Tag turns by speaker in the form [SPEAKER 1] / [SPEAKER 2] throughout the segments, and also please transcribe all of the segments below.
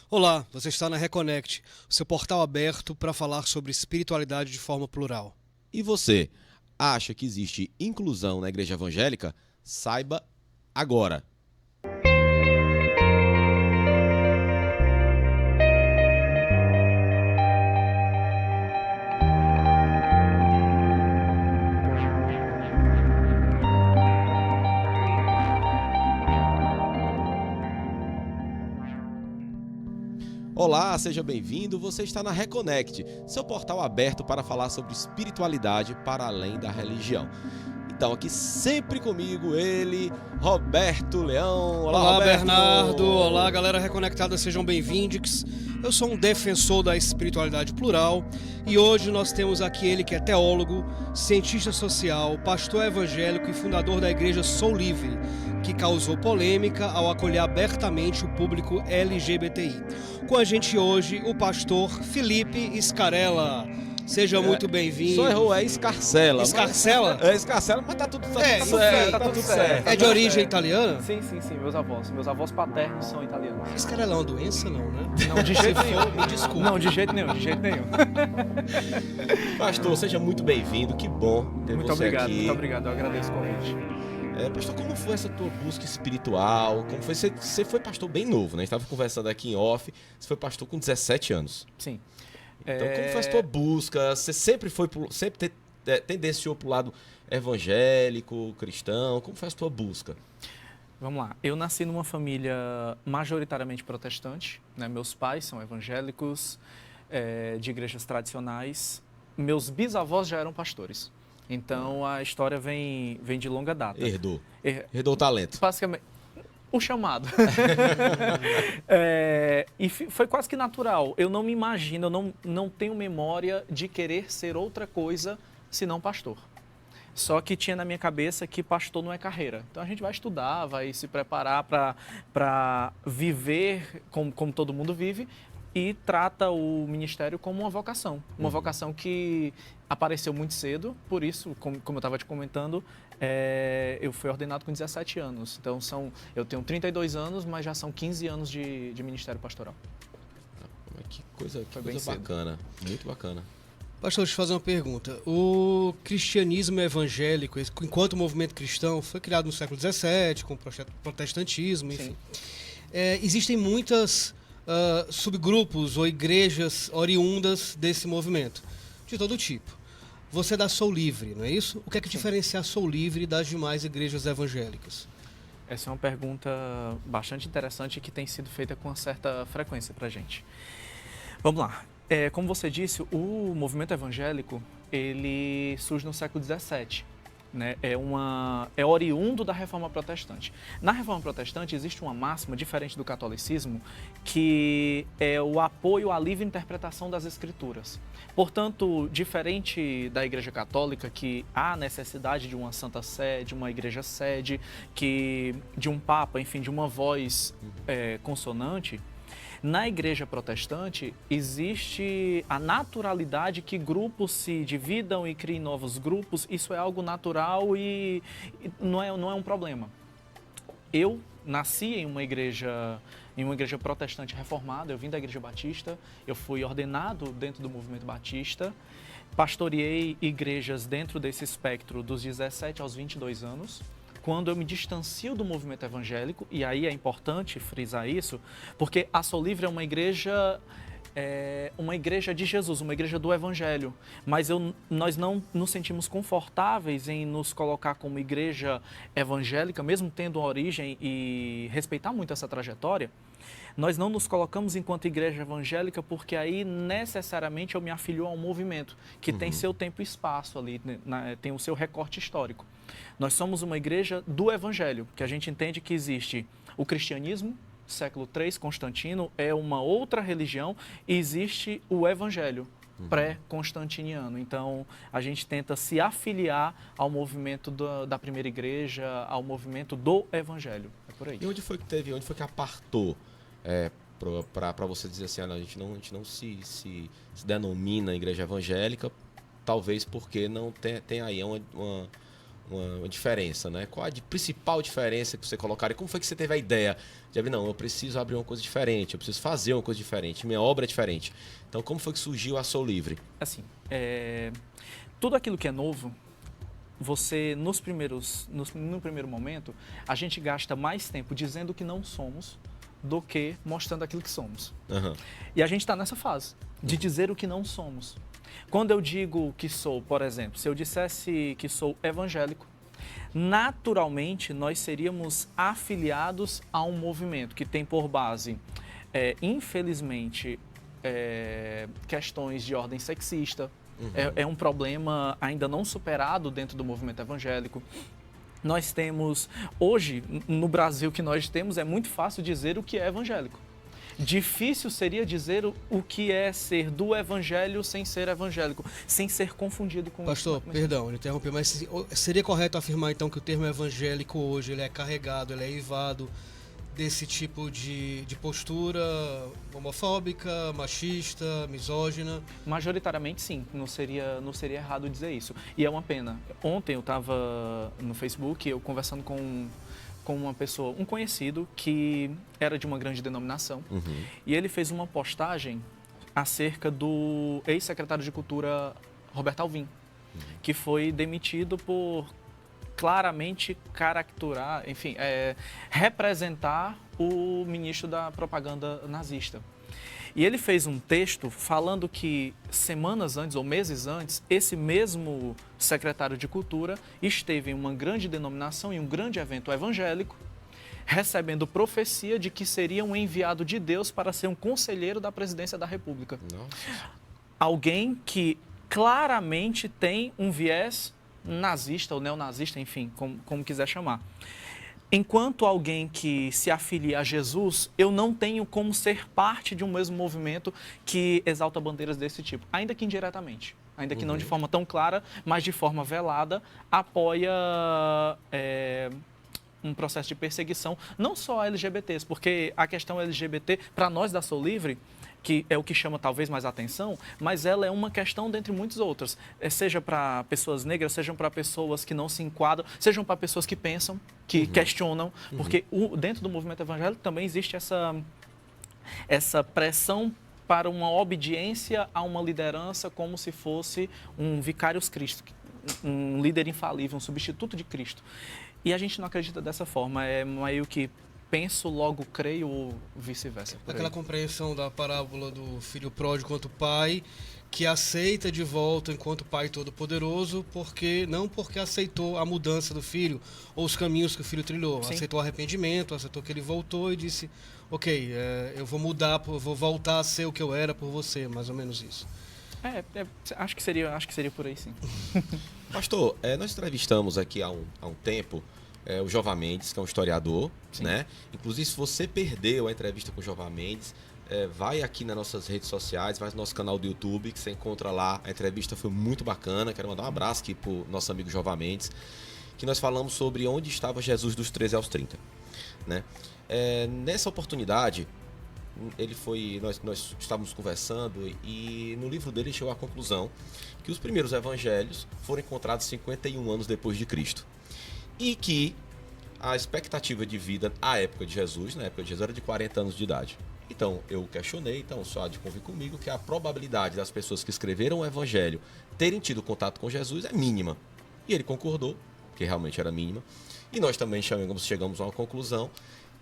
[SPEAKER 1] Olá, você está na Reconnect, o seu portal aberto para falar sobre espiritualidade de forma plural.
[SPEAKER 2] E você, acha que existe inclusão na igreja evangélica? Saiba agora. Olá, seja bem-vindo. Você está na Reconnect, seu portal aberto para falar sobre espiritualidade para além da religião. Então, aqui sempre comigo, ele, Roberto Leão.
[SPEAKER 1] Olá,
[SPEAKER 2] Roberto.
[SPEAKER 1] Bernardo. Olá, galera reconectada, sejam bem-vindos. Eu sou um defensor da espiritualidade plural e hoje nós temos aqui ele que é teólogo, cientista social, pastor evangélico e fundador da igreja Sou Livre, que causou polêmica ao acolher abertamente o público LGBTI. Com a gente hoje, o pastor Felipe Scarella. Seja muito bem-vindo.
[SPEAKER 2] Só errou, é Escarcela.
[SPEAKER 1] Escarcela?
[SPEAKER 2] É Escarcela, mas tá tudo certo.
[SPEAKER 1] Enfim,
[SPEAKER 2] Tá tudo certo.
[SPEAKER 1] É de origem italiana?
[SPEAKER 3] Sim, meus avós. Meus avós paternos são italianos.
[SPEAKER 1] Escarela é uma doença, não, né?
[SPEAKER 3] Não, de jeito nenhum.
[SPEAKER 1] Me desculpe.
[SPEAKER 3] Não, de jeito nenhum.
[SPEAKER 2] Pastor, seja muito bem-vindo, que bom ter
[SPEAKER 3] Muito
[SPEAKER 2] você
[SPEAKER 3] obrigado,
[SPEAKER 2] aqui.
[SPEAKER 3] muito obrigado. Eu agradeço o convite.
[SPEAKER 2] Pastor, como foi essa tua busca espiritual? Como foi? Você foi pastor bem novo, né? A gente estava conversando aqui em off. Você foi pastor com 17 anos.
[SPEAKER 3] Sim.
[SPEAKER 2] Então, como foi a tua busca? Você sempre tendenciou para o lado evangélico, cristão? Como foi a tua busca?
[SPEAKER 3] Vamos lá. Eu nasci numa família majoritariamente protestante, né? Meus pais são evangélicos, de igrejas tradicionais. Meus bisavós já eram pastores. Então, a história vem de longa data.
[SPEAKER 2] Herdou o talento.
[SPEAKER 3] Basicamente, o chamado. E foi quase que natural. Eu não me imagino, eu não tenho memória de querer ser outra coisa senão pastor. Só que tinha na minha cabeça que pastor não é carreira. Então a gente vai estudar, vai se preparar para viver como todo mundo vive e trata o ministério como uma vocação. Uma vocação que apareceu muito cedo, por isso, como eu estava te comentando, eu fui ordenado com 17 anos. Então eu tenho 32 anos, mas já são 15 anos de ministério pastoral.
[SPEAKER 2] Que coisa
[SPEAKER 3] cedo.
[SPEAKER 2] Bacana, muito bacana.
[SPEAKER 1] Pastor, deixa eu fazer uma pergunta. O cristianismo evangélico, enquanto movimento cristão, foi criado no século XVII, com o protestantismo, enfim. Existem muitos subgrupos ou igrejas oriundas desse movimento, de todo tipo. Você é da Sou Livre, não é isso? O que é que diferencia a Sou Livre das demais igrejas evangélicas?
[SPEAKER 3] Essa é uma pergunta bastante interessante que tem sido feita com uma certa frequência para a gente. Vamos lá. Como você disse, o movimento evangélico, ele surge no século XVII. Né? É oriundo da Reforma Protestante. Na Reforma Protestante existe uma máxima, diferente do catolicismo, que é o apoio à livre interpretação das Escrituras. Portanto, diferente da Igreja Católica, que há necessidade de uma Santa Sé, de uma Igreja Sede, de um Papa, enfim, de uma voz consonante, na Igreja Protestante existe a naturalidade que grupos se dividam e criem novos grupos. Isso é algo natural e não é um problema. Eu nasci em uma igreja protestante reformada, eu vim da Igreja Batista, eu fui ordenado dentro do movimento batista, pastoreei igrejas dentro desse espectro dos 17 aos 22 anos. Quando eu me distancio do movimento evangélico, e aí é importante frisar isso, porque a Sou Livre é uma igreja de Jesus, uma igreja do Evangelho, mas nós não nos sentimos confortáveis em nos colocar como igreja evangélica, mesmo tendo uma origem e respeitar muito essa trajetória. Nós não nos colocamos enquanto igreja evangélica porque aí necessariamente eu me afilio a um movimento que tem seu tempo e espaço ali, tem o seu recorte histórico. Nós somos uma igreja do Evangelho, que a gente entende que existe o cristianismo, século III, Constantino, é uma outra religião, e existe o Evangelho pré-constantiniano. Então, a gente tenta se afiliar ao movimento da primeira igreja, ao movimento do Evangelho. É por aí.
[SPEAKER 2] E onde foi que apartou para você dizer assim, a gente não se denomina igreja evangélica, talvez porque não tem aí uma diferença, né? Qual a principal diferença que você colocaria? Como foi que você teve a ideia de abrir, não, eu preciso abrir uma coisa diferente, eu preciso fazer uma coisa diferente, minha obra é diferente. Então, como foi que surgiu a Sou Livre?
[SPEAKER 3] Assim, tudo aquilo que é novo, você, no primeiro momento, a gente gasta mais tempo dizendo que não somos do que mostrando aquilo que somos.
[SPEAKER 2] Uhum.
[SPEAKER 3] E a gente está nessa fase de dizer o que não somos. Quando eu digo que sou, por exemplo, se eu dissesse que sou evangélico, naturalmente nós seríamos afiliados a um movimento que tem por base, infelizmente, questões de ordem sexista. Uhum. É um problema ainda não superado dentro do movimento evangélico. Nós temos, hoje, no Brasil que nós temos, é muito fácil dizer o que é evangélico. Difícil seria dizer o que é ser do evangelho sem ser evangélico, sem ser confundido com...
[SPEAKER 1] Pastor, perdão, ele interrompeu, mas seria correto afirmar então que o termo evangélico hoje ele é carregado, ele é eivado desse tipo de postura homofóbica, machista, misógina?
[SPEAKER 3] Majoritariamente sim, não seria errado dizer isso. E é uma pena. Ontem eu estava no Facebook, eu conversando com uma pessoa, um conhecido que era de uma grande denominação, uhum. E ele fez uma postagem acerca do ex-secretário de Cultura Roberto Alvim, uhum. Que foi demitido por claramente caricaturar, enfim, representar o ministro da propaganda nazista. E ele fez um texto falando que semanas antes ou meses antes, esse mesmo secretário de Cultura esteve em uma grande denominação, em um grande evento evangélico, recebendo profecia de que seria um enviado de Deus para ser um conselheiro da presidência da República. Nossa. Alguém que claramente tem um viés nazista ou neonazista, enfim, como quiser chamar. Enquanto alguém que se afilia a Jesus, eu não tenho como ser parte de um mesmo movimento que exalta bandeiras desse tipo, ainda que indiretamente, ainda que não de forma tão clara, mas de forma velada, apoia um processo de perseguição, não só a LGBTs, porque a questão LGBT, para nós da Sou Livre, que é o que chama talvez mais atenção, mas ela é uma questão dentre muitas outras. Seja para pessoas negras, sejam para pessoas que não se enquadram, sejam para pessoas que pensam, que questionam, porque dentro do movimento evangélico também existe essa pressão para uma obediência a uma liderança como se fosse um vicarius Cristo, um líder infalível, um substituto de Cristo. E a gente não acredita dessa forma, é meio que penso, logo creio ou vice-versa.
[SPEAKER 1] Aquela compreensão da parábola do filho pródigo quanto pai, que aceita de volta enquanto pai todo-poderoso, não porque aceitou a mudança do filho ou os caminhos que o filho trilhou. Sim. Aceitou arrependimento, aceitou que ele voltou e disse, ok, eu vou mudar, vou voltar a ser o que eu era por você, mais ou menos isso.
[SPEAKER 3] Acho que seria por aí, sim.
[SPEAKER 2] Pastor, nós entrevistamos aqui há um tempo o Jovem Mendes, que é um historiador, né? Inclusive, se você perdeu a entrevista com o Jovem Mendes, vai aqui nas nossas redes sociais, vai no nosso canal do YouTube, que você encontra lá. A entrevista foi muito bacana. Quero mandar um abraço aqui pro nosso amigo Jovem Mendes, que nós falamos sobre onde estava Jesus dos 13 aos 30, né? Nessa oportunidade, nós estávamos conversando e no livro dele chegou à conclusão que os primeiros evangelhos foram encontrados 51 anos depois de Cristo. E que a expectativa de vida na época de Jesus era de 40 anos de idade. Então, eu questionei, só há de convir comigo, que a probabilidade das pessoas que escreveram o Evangelho terem tido contato com Jesus é mínima. E ele concordou, que realmente era mínima. E nós também chegamos a uma conclusão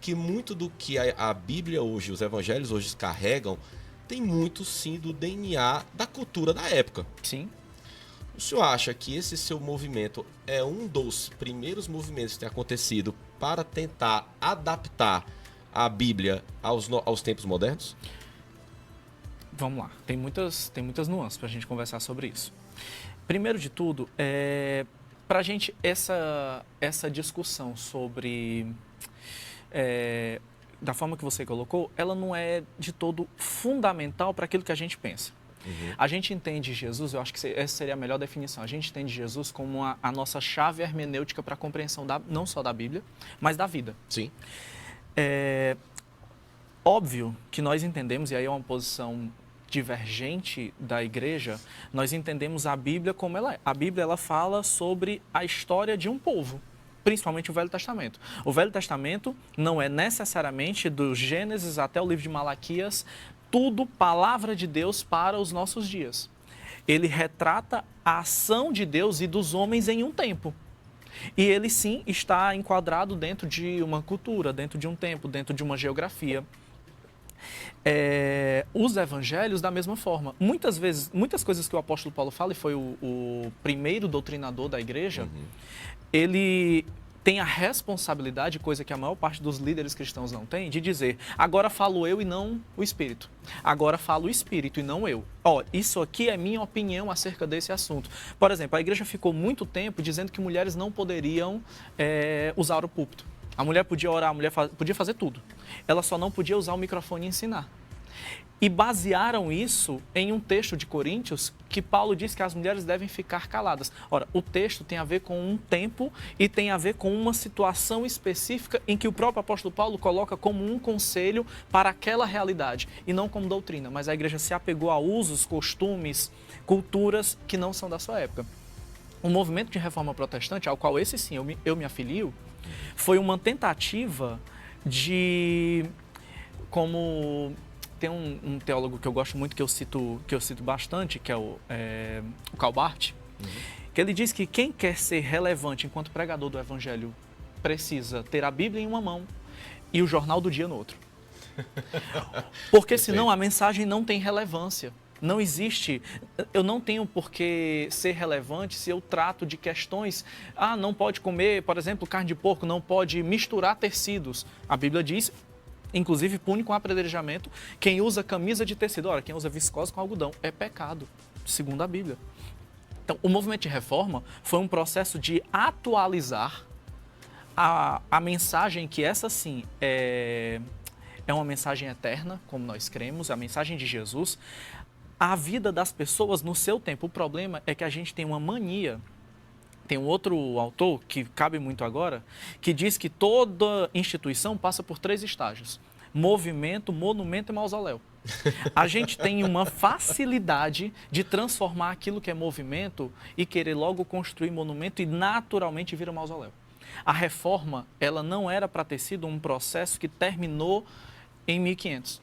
[SPEAKER 2] que muito do que a Bíblia hoje, os Evangelhos hoje carregam, tem muito, sim, do DNA da cultura da época.
[SPEAKER 3] Sim.
[SPEAKER 2] O senhor acha que esse seu movimento é um dos primeiros movimentos que tem acontecido para tentar adaptar a Bíblia aos tempos modernos?
[SPEAKER 3] Vamos lá, tem muitas nuances para a gente conversar sobre isso. Primeiro de tudo, para a gente essa discussão sobre... da forma que você colocou, ela não é de todo fundamental para aquilo que a gente pensa. A gente entende Jesus, eu acho que essa seria a melhor definição, a gente entende Jesus como a nossa chave hermenêutica para a compreensão não só da Bíblia, mas da vida.
[SPEAKER 2] Sim.
[SPEAKER 3] Óbvio que nós entendemos, e aí é uma posição divergente da igreja, nós entendemos a Bíblia como ela é. A Bíblia, ela fala sobre a história de um povo, principalmente o Velho Testamento. O Velho Testamento não é necessariamente do Gênesis até o livro de Malaquias, tudo palavra de Deus para os nossos dias. Ele retrata a ação de Deus e dos homens em um tempo. E ele sim está enquadrado dentro de uma cultura, dentro de um tempo, dentro de uma geografia. Os evangelhos da mesma forma. Muitas vezes, muitas coisas que o apóstolo Paulo fala, e foi o primeiro doutrinador da igreja, ele tem a responsabilidade, coisa que a maior parte dos líderes cristãos não tem, de dizer, agora falo eu e não o Espírito. Agora falo o Espírito e não eu. Isso aqui é minha opinião acerca desse assunto. Por exemplo, a igreja ficou muito tempo dizendo que mulheres não poderiam usar o púlpito. A mulher podia orar, a mulher podia fazer tudo. Ela só não podia usar o microfone e ensinar. E basearam isso em um texto de Coríntios que Paulo diz que as mulheres devem ficar caladas. Ora, o texto tem a ver com um tempo e tem a ver com uma situação específica em que o próprio apóstolo Paulo coloca como um conselho para aquela realidade e não como doutrina. Mas a igreja se apegou a usos, costumes, culturas que não são da sua época. O movimento de reforma protestante, ao qual esse sim eu me afilio, foi uma tentativa de, como tem um teólogo que eu gosto muito, que eu cito bastante, que é o Calbart, que ele diz que quem quer ser relevante enquanto pregador do evangelho precisa ter a Bíblia em uma mão e o jornal do dia no outro. Porque senão a mensagem não tem relevância. Não existe, eu não tenho por que ser relevante se eu trato de questões, não pode comer, por exemplo, carne de porco, não pode misturar tecidos. A Bíblia diz, inclusive pune com apedrejamento quem usa camisa de tecido. Ora, quem usa viscose com algodão é pecado, segundo a Bíblia. Então, o movimento de reforma foi um processo de atualizar a mensagem, que essa sim é uma mensagem eterna, como nós cremos, a mensagem de Jesus, a vida das pessoas no seu tempo. O problema é que a gente tem uma mania. Tem um outro autor, que cabe muito agora, que diz que toda instituição passa por 3 estágios: movimento, monumento e mausoléu. A gente tem uma facilidade de transformar aquilo que é movimento e querer logo construir monumento e naturalmente vira mausoléu. A reforma, ela não era para ter sido um processo que terminou em 1500.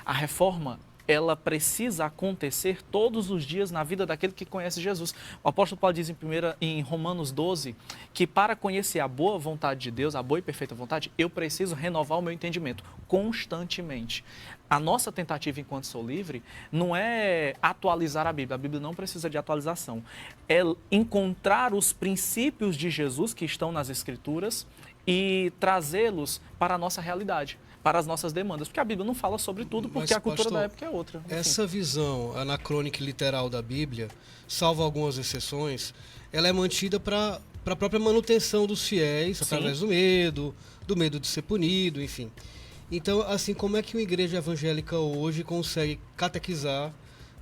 [SPEAKER 3] A reforma, ela precisa acontecer todos os dias na vida daquele que conhece Jesus. O apóstolo Paulo diz em Romanos 12 que para conhecer a boa vontade de Deus, a boa e perfeita vontade, eu preciso renovar o meu entendimento constantemente. A nossa tentativa enquanto sou livre não é atualizar a Bíblia não precisa de atualização. É encontrar os princípios de Jesus que estão nas Escrituras e trazê-los para a nossa realidade, para as nossas demandas, porque a Bíblia não fala sobre tudo, porque a cultura da época é outra. Enfim.
[SPEAKER 1] Essa visão anacrônica e literal da Bíblia, salvo algumas exceções, ela é mantida para a própria manutenção dos fiéis, através do medo de ser punido, enfim. Então, assim, como é que uma igreja evangélica hoje consegue catequizar,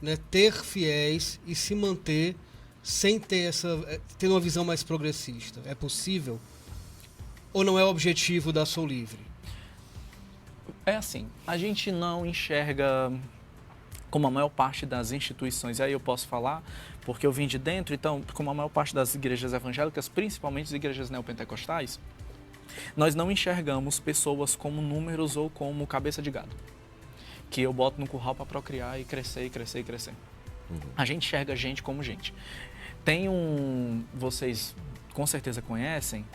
[SPEAKER 1] né, ter fiéis e se manter sem ter uma visão mais progressista? É possível? Ou não é o objetivo da Sou Livre?
[SPEAKER 3] É assim, a gente não enxerga como a maior parte das instituições, e aí eu posso falar, porque eu vim de dentro, então, como a maior parte das igrejas evangélicas, principalmente as igrejas neopentecostais, nós não enxergamos pessoas como números ou como cabeça de gado, que eu boto no curral para procriar e crescer, e crescer, e crescer. A gente enxerga gente como gente. Vocês com certeza conhecem,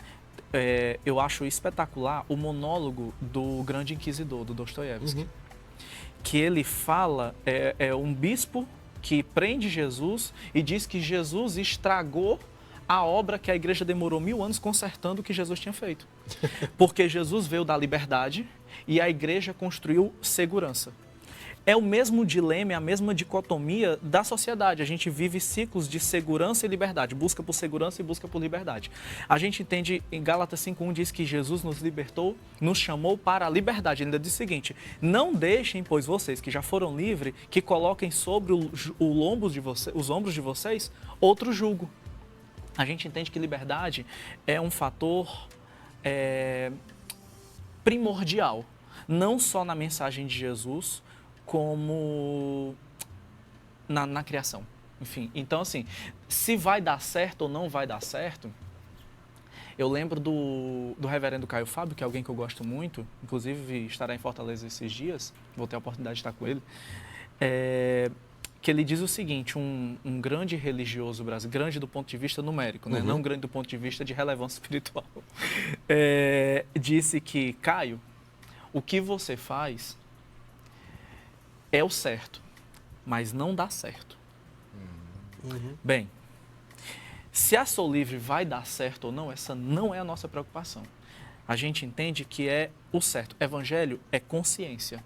[SPEAKER 3] eu acho espetacular o monólogo do Grande Inquisidor, do Dostoiévski, que ele fala, um bispo que prende Jesus e diz que Jesus estragou a obra que a igreja demorou 1000 anos consertando o que Jesus tinha feito. Porque Jesus veio da liberdade e a igreja construiu segurança. É o mesmo dilema, é a mesma dicotomia da sociedade. A gente vive ciclos de segurança e liberdade, busca por segurança e busca por liberdade. A gente entende, em Gálatas 5:1 diz que Jesus nos libertou, nos chamou para a liberdade. Ele ainda diz o seguinte: não deixem, pois vocês que já foram livres, que coloquem sobre os ombros de vocês outro jugo. A gente entende que liberdade é um fator primordial, não só na mensagem de Jesus, como na criação. Enfim, então assim, se vai dar certo ou não vai dar certo, eu lembro do reverendo Caio Fábio, que é alguém que eu gosto muito, inclusive estará em Fortaleza esses dias, vou ter a oportunidade de estar com ele, que ele diz o seguinte, um grande religioso brasileiro, grande do ponto de vista numérico, né? Não grande do ponto de vista de relevância espiritual, disse que, Caio, o que você faz é o certo, mas não dá certo. Bem, se a Sou Livre vai dar certo ou não, essa não é a nossa preocupação. A gente entende que é o certo. Evangelho é consciência.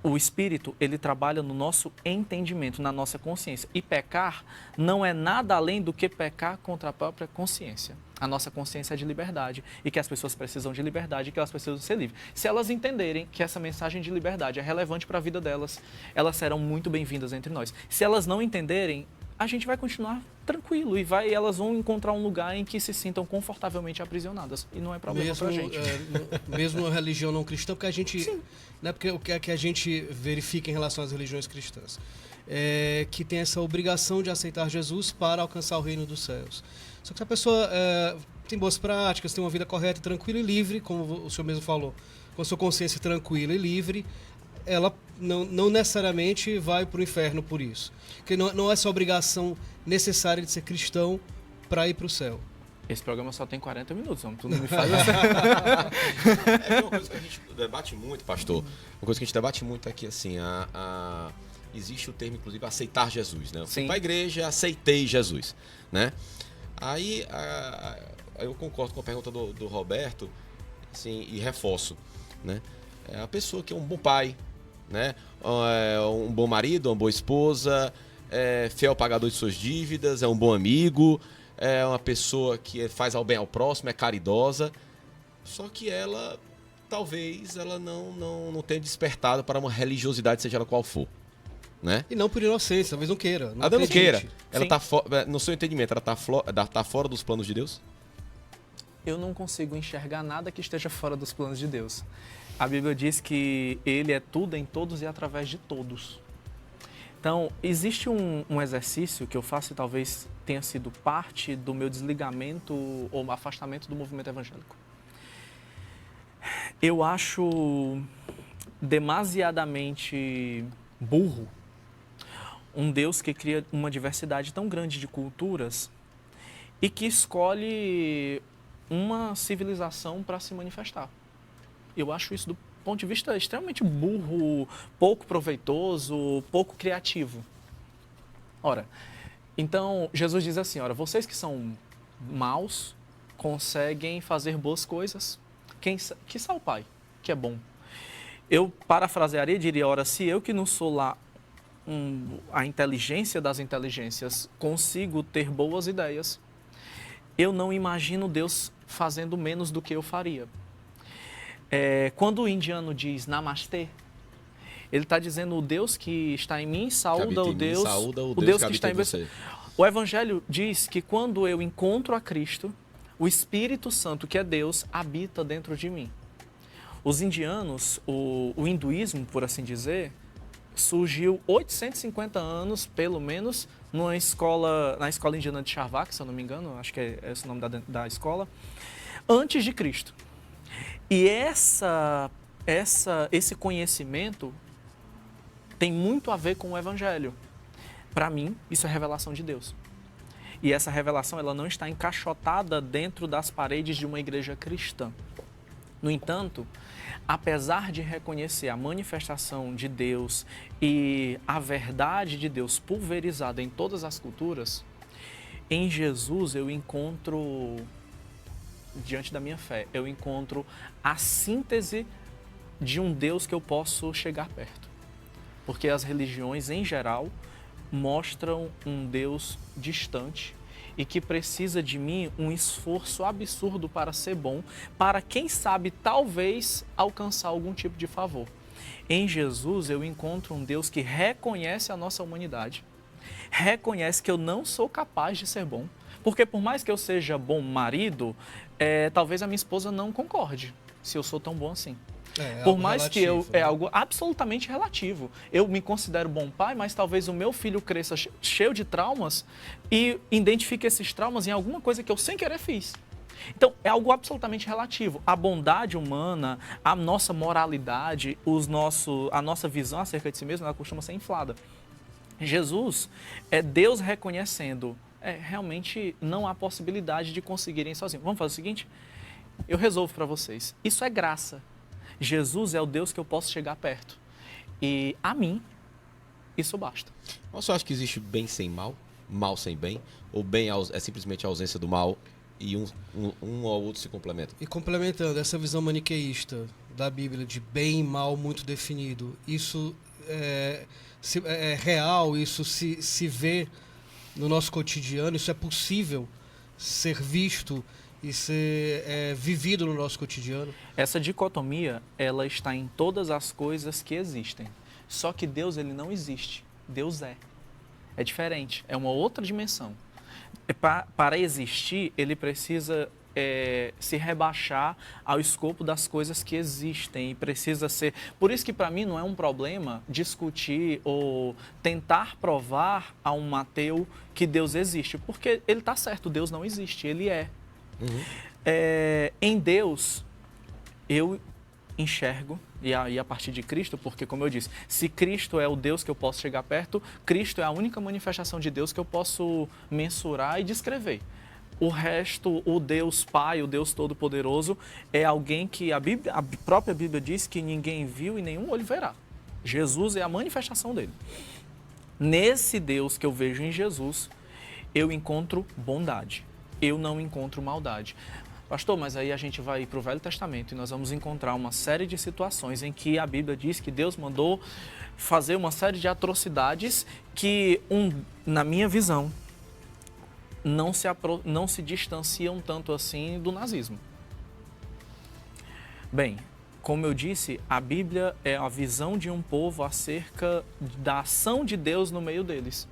[SPEAKER 3] O Espírito, ele trabalha no nosso entendimento, na nossa consciência. E pecar não é nada além do que pecar contra a própria consciência. A nossa consciência é de liberdade e que as pessoas precisam de liberdade e que elas precisam ser livres. Se elas entenderem que essa mensagem de liberdade é relevante para a vida delas, elas serão muito bem-vindas entre nós. Se elas não entenderem, a gente vai continuar tranquilo e elas vão encontrar um lugar em que se sintam confortavelmente aprisionadas. E não é problema pra gente.
[SPEAKER 1] Mesmo a religião não cristã, porque a gente... Né, porque o que é que a gente verifica em relação às religiões cristãs? É que tem essa obrigação de aceitar Jesus para alcançar o reino dos céus. Só que se a pessoa tem boas práticas, tem uma vida correta, tranquila e livre, como o senhor mesmo falou, com a sua consciência tranquila e livre, ela não necessariamente vai para o inferno por isso. Porque não é essa obrigação necessária de ser cristão para ir para o céu.
[SPEAKER 3] Esse programa só tem 40 minutos, tu não me faz assim.
[SPEAKER 2] É uma coisa que a gente debate muito, pastor. Uma coisa que a gente debate muito é que, assim, existe o termo, inclusive, aceitar Jesus, né? Eu fui para a igreja, aceitei Jesus, né? Aí eu concordo com a pergunta do Roberto, assim, e reforço, né? É a pessoa que é um bom pai, né? Um bom marido, uma boa esposa, fiel pagador de suas dívidas, é um bom amigo, é uma pessoa que faz ao bem ao próximo, é caridosa, só que ela, talvez, ela não tenha despertado para uma religiosidade, seja ela qual for, né?
[SPEAKER 1] E não por inocência, talvez não queira.
[SPEAKER 2] Ela não queira. Ela tá no seu entendimento, ela tá fora dos planos de Deus?
[SPEAKER 3] Eu não consigo enxergar nada que esteja fora dos planos de Deus. A Bíblia diz que Ele é tudo em todos e através de todos. Então, existe um exercício que eu faço e talvez tenha sido parte do meu desligamento ou afastamento do movimento evangélico. Eu acho demasiadamente burro um Deus que cria uma diversidade tão grande de culturas e que escolhe uma civilização para se manifestar. Eu acho isso, do ponto de vista extremamente burro, pouco proveitoso, pouco criativo. Ora, então Jesus diz assim, vocês que são maus conseguem fazer boas coisas, quiçá o Pai, que é bom. Eu parafrasearia e diria, se eu que não sou lá a inteligência das inteligências consigo ter boas ideias, eu não imagino Deus fazendo menos do que eu faria. Quando o indiano diz Namastê, ele está dizendo o Deus que está em mim saúda o Deus que está em você. O Evangelho diz que quando eu encontro a Cristo, o Espírito Santo, que é Deus, habita dentro de mim. Os indianos, o hinduísmo, por assim dizer, surgiu 850 anos, pelo menos, na escola indiana de Charvak, se eu não me engano, acho que é esse o nome da escola, antes de Cristo. E esse conhecimento tem muito a ver com o Evangelho. Para mim, isso é revelação de Deus. E essa revelação ela não está encaixotada dentro das paredes de uma igreja cristã. No entanto, apesar de reconhecer a manifestação de Deus e a verdade de Deus pulverizada em todas as culturas, em Jesus eu encontro, diante da minha fé, eu encontro a síntese de um Deus que eu posso chegar perto. Porque as religiões, em geral, mostram um Deus distante e que precisa de mim um esforço absurdo para ser bom, para, quem sabe, talvez, alcançar algum tipo de favor. Em Jesus, eu encontro um Deus que reconhece a nossa humanidade, reconhece que eu não sou capaz de ser bom, porque por mais que eu seja bom marido, talvez a minha esposa não concorde se eu sou tão bom assim. Por mais que é algo absolutamente relativo. Eu me considero bom pai, mas talvez o meu filho cresça cheio de traumas e identifique esses traumas em alguma coisa que eu sem querer fiz. Então, é algo absolutamente relativo. A bondade humana, a nossa moralidade, a nossa visão acerca de si mesmo, ela costuma ser inflada. Jesus é Deus reconhecendo, realmente não há possibilidade de conseguirem sozinhos. Vamos fazer o seguinte? Eu resolvo para vocês. Isso é graça. Jesus é o Deus que eu posso chegar perto. E a mim, isso basta.
[SPEAKER 2] Você acha que existe bem sem mal? Mal sem bem? Ou bem é simplesmente a ausência do mal e um ou outro se complementam?
[SPEAKER 1] E complementando, essa visão maniqueísta da Bíblia de bem e mal muito definido, isso é real, isso se vê no nosso cotidiano, isso é possível ser visto e ser vivido no nosso cotidiano?
[SPEAKER 3] Essa dicotomia, ela está em todas as coisas que existem. Só que Deus, ele não existe. Deus é. É diferente, é uma outra dimensão. Para existir, ele precisa se rebaixar ao escopo das coisas que existem e precisa ser... Por isso que para mim não é um problema discutir ou tentar provar a um ateu que Deus existe, porque ele está certo, Deus não existe, ele é. Uhum. Em Deus, eu enxergo, e aí a partir de Cristo, porque como eu disse, se Cristo é o Deus que eu posso chegar perto, Cristo é a única manifestação de Deus que eu posso mensurar e descrever. O resto, o Deus Pai, o Deus Todo-Poderoso, é alguém que a própria Bíblia diz que ninguém viu e nenhum olho verá. Jesus é a manifestação dele. Nesse Deus que eu vejo em Jesus, eu encontro bondade. Eu não encontro maldade. Pastor, mas aí a gente vai para o Velho Testamento e nós vamos encontrar uma série de situações em que a Bíblia diz que Deus mandou fazer uma série de atrocidades que, na minha visão, não se distanciam tanto assim do nazismo. Bem, como eu disse, a Bíblia é a visão de um povo acerca da ação de Deus no meio deles.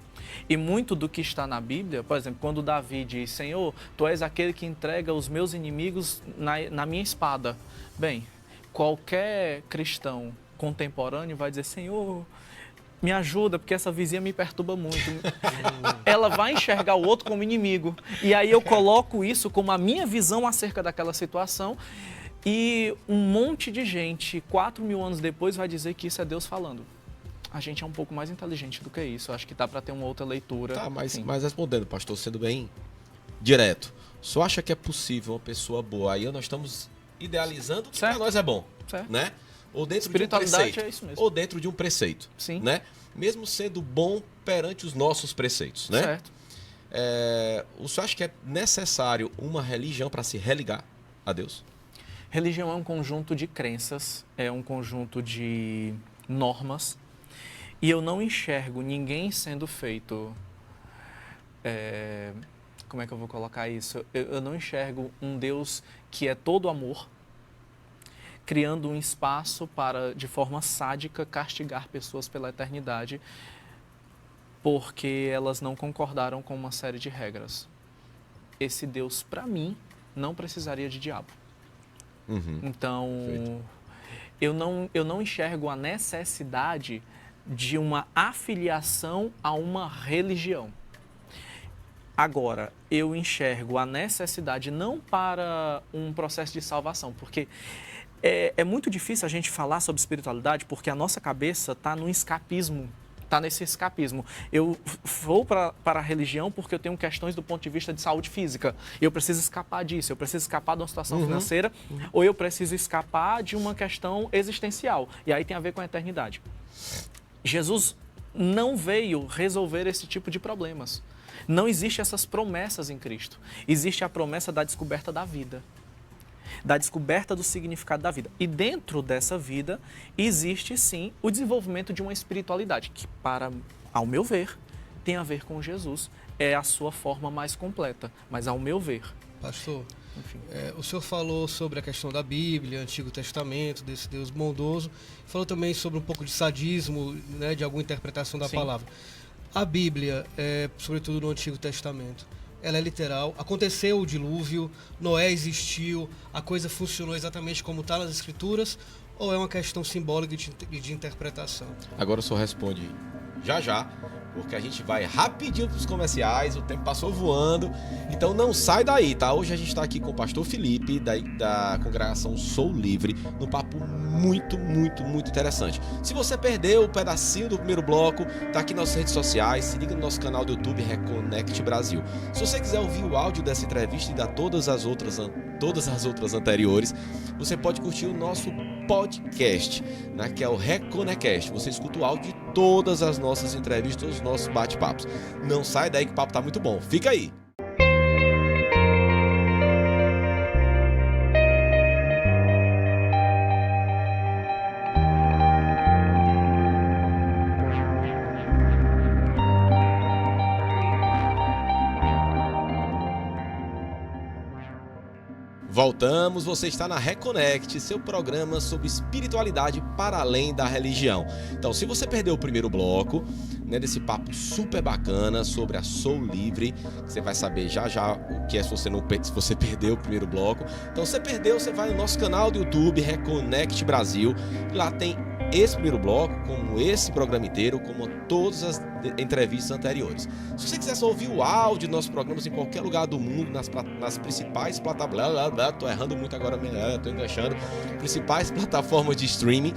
[SPEAKER 3] E muito do que está na Bíblia, por exemplo, quando Davi diz, Senhor, Tu és aquele que entrega os meus inimigos na minha espada. Bem, qualquer cristão contemporâneo vai dizer, Senhor, me ajuda, porque essa vizinha me perturba muito. Ela vai enxergar o outro como inimigo. E aí eu coloco isso como a minha visão acerca daquela situação e um monte de gente, 4.000 anos depois, vai dizer que isso é Deus falando. A gente é um pouco mais inteligente do que isso. Acho que dá para ter uma outra leitura.
[SPEAKER 2] Tá, mas respondendo, pastor, sendo bem direto, só acha que é possível uma pessoa boa? Aí nós estamos idealizando que para nós é bom, certo, né? Ou dentro de um preceito,
[SPEAKER 3] é isso mesmo.
[SPEAKER 2] ou dentro de um preceito,
[SPEAKER 3] sim,
[SPEAKER 2] né? Mesmo sendo bom perante os nossos preceitos, né?
[SPEAKER 3] Certo.
[SPEAKER 2] O senhor acha que é necessário uma religião para se religar a Deus?
[SPEAKER 3] Religião é um conjunto de crenças, é um conjunto de normas, e eu não enxergo ninguém sendo feito... como é que eu vou colocar isso? Eu não enxergo um Deus que é todo amor, criando um espaço para, de forma sádica, castigar pessoas pela eternidade, porque elas não concordaram com uma série de regras. Esse Deus, para mim, não precisaria de diabo.
[SPEAKER 2] Uhum.
[SPEAKER 3] Então, eu não enxergo a necessidade de uma afiliação a uma religião. Agora, eu enxergo a necessidade não para um processo de salvação, porque é muito difícil a gente falar sobre espiritualidade porque a nossa cabeça está no escapismo, está nesse escapismo. Eu vou para a religião porque eu tenho questões do ponto de vista de saúde física. Eu preciso escapar disso, eu preciso escapar de uma situação financeira, ou eu preciso escapar de uma questão existencial. E aí tem a ver com a eternidade. Jesus não veio resolver esse tipo de problemas. Não existe essas promessas em Cristo. Existe a promessa da descoberta da vida, da descoberta do significado da vida. E dentro dessa vida existe sim o desenvolvimento de uma espiritualidade que, ao meu ver, tem a ver com Jesus. É a sua forma mais completa, mas ao meu ver.
[SPEAKER 1] Pastor, o senhor falou sobre a questão da Bíblia, Antigo Testamento, desse Deus bondoso. Falou também sobre um pouco de sadismo, né, de alguma interpretação da palavra. A Bíblia, sobretudo no Antigo Testamento, ela é literal. Aconteceu o dilúvio, Noé existiu, a coisa funcionou exatamente como está nas Escrituras, ou é uma questão simbólica de interpretação?
[SPEAKER 2] Agora o senhor responde já, porque a gente vai rapidinho para os comerciais, o tempo passou voando, então não sai daí, tá? Hoje a gente está aqui com o pastor Felipe, da congregação Sou Livre, num papo muito interessante. Se você perdeu o pedacinho do primeiro bloco, tá aqui nas nossas redes sociais, se liga no nosso canal do YouTube Reconnect Brasil. Se você quiser ouvir o áudio dessa entrevista e dar todas as outras anteriores, você pode curtir o nosso podcast, né, que é o Reconnect. Você escuta o áudio de todas as nossas entrevistas, os nossos bate-papos. Não sai daí que o papo tá muito bom. Fica aí. Voltamos, você está na Reconnect, seu programa sobre espiritualidade para além da religião. Então, se você perdeu o primeiro bloco, né, desse papo super bacana sobre a Sou Livre, você vai saber já o que é se você perdeu o primeiro bloco. Então, se você perdeu, você vai no nosso canal do YouTube, Reconnect Brasil, lá tem esse primeiro bloco, como esse programa inteiro, como todas as entrevistas anteriores. Se você quiser só ouvir o áudio dos nossos programas em qualquer lugar do mundo, nas principais plataformas, tô errando muito agora, tô enganchando, principais plataformas de streaming,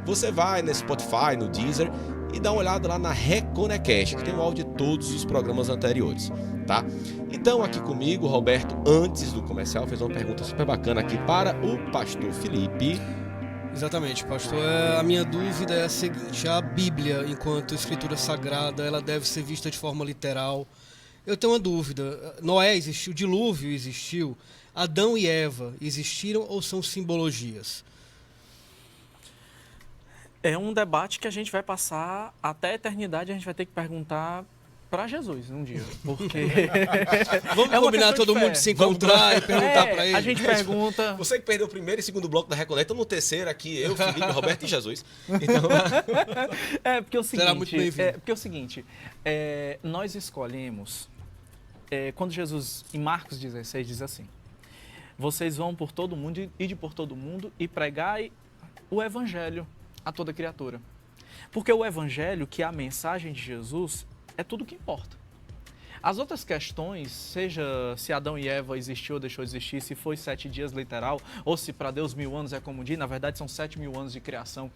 [SPEAKER 2] você vai no Spotify, no Deezer e dá uma olhada lá na Reconnect, que tem o áudio de todos os programas anteriores, tá? Então aqui comigo, Roberto, antes do comercial, fez uma pergunta super bacana aqui para o pastor Felipe.
[SPEAKER 1] Exatamente, pastor. A minha dúvida é a seguinte: a Bíblia, enquanto escritura sagrada, ela deve ser vista de forma literal. Eu tenho uma dúvida. Noé existiu, o dilúvio existiu, Adão e Eva existiram ou são simbologias?
[SPEAKER 3] É um debate que a gente vai passar até a eternidade, a gente vai ter que perguntar para Jesus um dia, porque
[SPEAKER 1] vamos combinar todo mundo de se encontrar e perguntar para ele.
[SPEAKER 3] A gente pergunta.
[SPEAKER 2] Você que perdeu o primeiro e segundo bloco da Reconnect, estamos no terceiro aqui, eu, Felipe, Roberto e Jesus. Então...
[SPEAKER 3] porque é o seguinte.
[SPEAKER 1] Será muito bem-vindo.
[SPEAKER 3] Porque é o seguinte, nós escolhemos quando Jesus em Marcos 16 diz assim: vocês vão por todo mundo, ide por todo mundo e pregai o evangelho a toda criatura. Porque o evangelho, que é a mensagem de Jesus, é tudo o que importa. As outras questões, seja se Adão e Eva existiu ou deixou de existir, se foi 7 dias literal, ou se para Deus 1000 anos é como um dia, na verdade são 7.000 anos de criação.